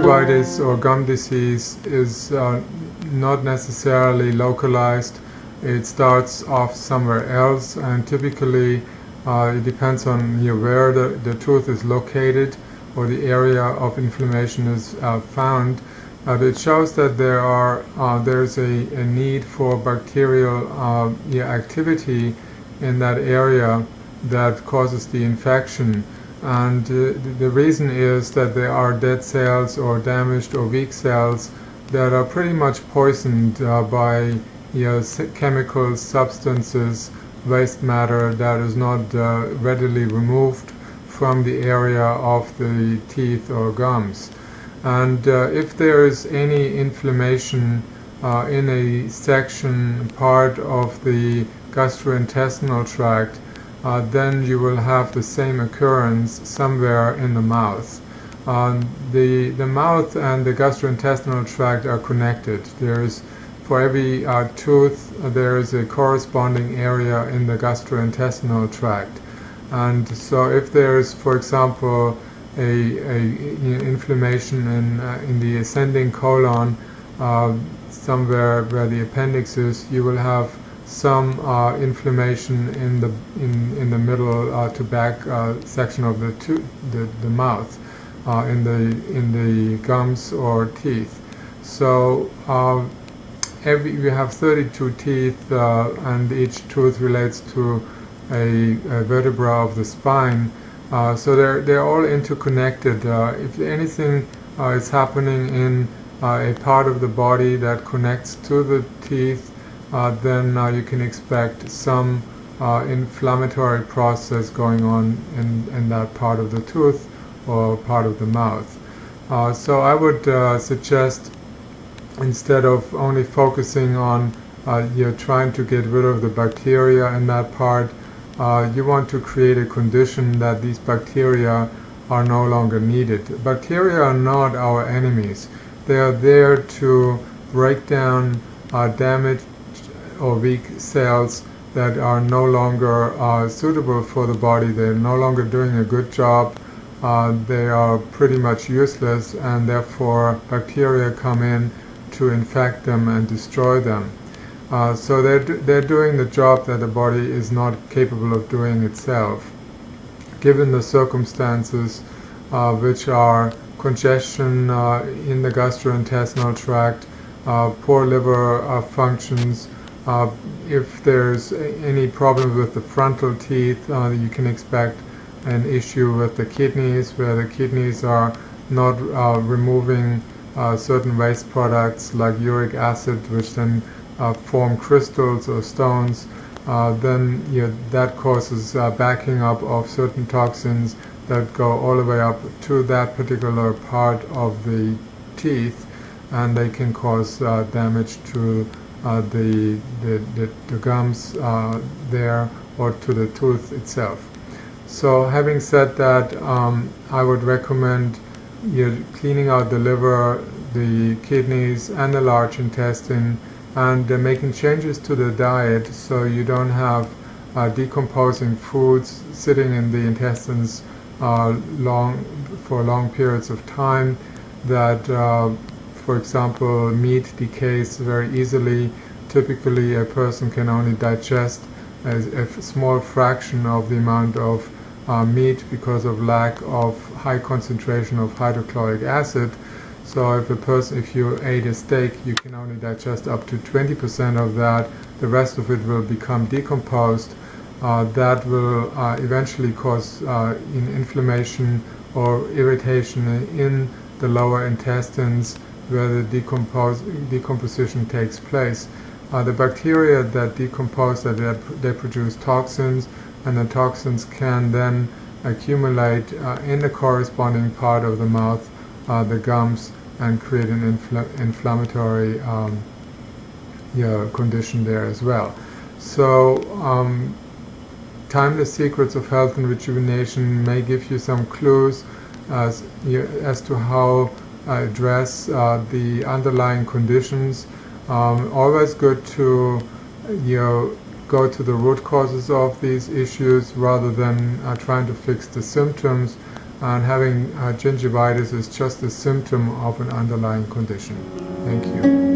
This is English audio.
gingivitis or gum disease is not necessarily localized. It starts off somewhere else, and typically it depends on where the tooth is located or the area of inflammation is found. It shows that there's a need for bacterial activity in that area that causes the infection. And the reason is that there are dead cells or damaged or weak cells that are pretty much poisoned by chemicals, substances, waste matter that is not readily removed from the area of the teeth or gums. And if there is any inflammation in a section, part of the gastrointestinal tract, then you will have the same occurrence somewhere in the mouth. The mouth and the gastrointestinal tract are connected. For every tooth, there is a corresponding area in the gastrointestinal tract. And so if there is, for example, inflammation in the ascending colon, somewhere where the appendix is, you will have some inflammation in the middle to back section of the mouth, in the gums or teeth. So we have 32 teeth, and each tooth relates to a vertebra of the spine. So they're all interconnected. If anything is happening in a part of the body that connects to the teeth, then you can expect some inflammatory process going on in that part of the tooth or part of the mouth. So I would suggest, instead of only focusing on trying to get rid of the bacteria in that part, you want to create a condition that these bacteria are no longer needed. Bacteria are not our enemies. They are there to break down damaged or weak cells that are no longer suitable for the body. They're no longer doing a good job. They are pretty much useless, and therefore bacteria come in to infect them and destroy them. So they're doing the job that the body is not capable of doing itself. Given the circumstances, which are congestion in the gastrointestinal tract, poor liver functions, if there's any problem with the frontal teeth, you can expect an issue with the kidneys, where the kidneys are not removing certain waste products like uric acid, which then form crystals or stones. Then that causes backing up of certain toxins that go all the way up to that particular part of the teeth, and they can cause damage to the gums there, or to the tooth itself. So having said that, I would recommend cleaning out the liver, the kidneys, and the large intestine, and making changes to the diet so you don't have decomposing foods sitting in the intestines for long periods of time. That, for example, meat decays very easily. Typically, a person can only digest a small fraction of the amount of meat because of lack of high concentration of hydrochloric acid. So if you ate a steak, you can only digest up to 20% of that. The rest of it will become decomposed. That will eventually cause inflammation or irritation in the lower intestines, where the decomposition takes place. The bacteria that decompose, they produce toxins, and the toxins can then accumulate in the corresponding part of the mouth, the gums, and create an inflammatory condition there as well. So Timeless Secrets of Health and Rejuvenation may give you some clues as to how address the underlying conditions. Always good to go to the root causes of these issues rather than trying to fix the symptoms. and having gingivitis is just a symptom of an underlying condition. Thank you.